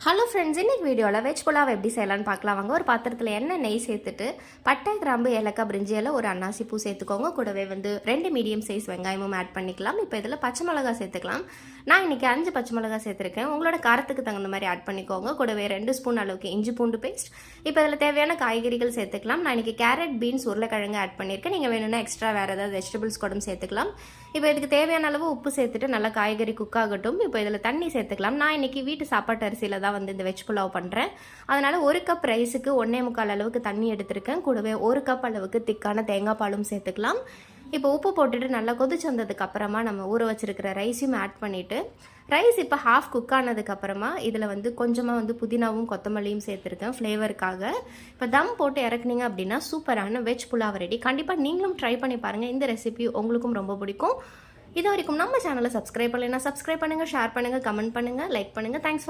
Hello friends, இன்னைக்கு வீடியோவில் veg pulao எப்படி செய்யலான்னு பார்க்கலாம் வாங்க. ஒரு பாத்திரத்தில் எண்ணெய் நெய் சேர்த்துட்டு பட்டை கிராம்பு ஏலக்காய் பிரிஞ்சியில் ஒரு அன்னாசி பூ சேர்த்துக்கோங்க. கூடவே 2 மீடியம் சைஸ் வெங்காயமும் ஆட் பண்ணிக்கலாம். இப்போ இதில் பச்சை மிளகாய் சேர்த்துக்கலாம். நான் இன்றைக்கி 5 பச்சை மிளகாய் சேர்த்துருக்கேன். உங்களோட காரத்துக்கு தகுந்த மாதிரி ஆட் பண்ணிக்கோங்க. கூடவே 2 ஸ்பூன் அளவுக்கு இஞ்சி பூண்டு பேஸ்ட். இப்போ இதில் தேவையான காய்கறிகள் சேர்த்துக்கலாம். நான் இன்றைக்கி கேரட், பீன்ஸ், உருளைக்கிழங்கு ஆட் பண்ணியிருக்கேன். நீங்கள் வேணும்னா எக்ஸ்ட்ரா வேறு ஏதாவது வெஜிடபிள்ஸ் கூட சேர்த்துக்கலாம். இப்போ இதுக்கு தேவையான அளவு உப்பு சேர்த்துட்டு நல்லா காய்கறி குக் ஆகட்டும். இப்போ இதில் தண்ணி சேர்த்துக்கலாம். நான் இன்றைக்கி வீட்டு சாப்பாட்டு அரிசியில் தான் இந்த வெஜ் புலாவ் பண்ணுறேன். அதனால் 1 கப் ரைஸுக்கு 1.25 அளவுக்கு தண்ணி எடுத்திருக்கேன். கூடவே 1 கப் அளவுக்கு திக்கான தேங்காய் பாலும் சேர்த்துக்கலாம். இப்போ உப்பு போட்டுட்டு நல்லா கொதிச்சு வந்ததுக்கு அப்புறமா நம்ம ஊற வச்சிருக்கிற ரைஸையும் ஆட் பண்ணிவிட்டு ரைஸ் இப்போ ஹாஃப் குக் ஆனதுக்கப்புறமா இதில் கொஞ்சமாக புதினாவும் கொத்தமல்லியும் சேர்த்துருக்கேன் ஃப்ளேவருக்காக. இப்போ தம் போட்டு இறக்குனீங்க அப்படின்னா சூப்பரான வெஜ் புலாவ் ரெடி. கண்டிப்பாக நீங்களும் ட்ரை பண்ணி பாருங்கள். இந்த ரெசிபி உங்களுக்கும் ரொம்ப பிடிக்கும். இது வரைக்கும் நம்ம சேனலை சப்ஸ்கிரைப் பண்ணலைன்னா சப்ஸ்கிரைப் பண்ணுங்கள், ஷேர் பண்ணுங்கள், கமெண்ட் பண்ணுங்கள், லைக் பண்ணுங்கள். தேங்க்ஸ்.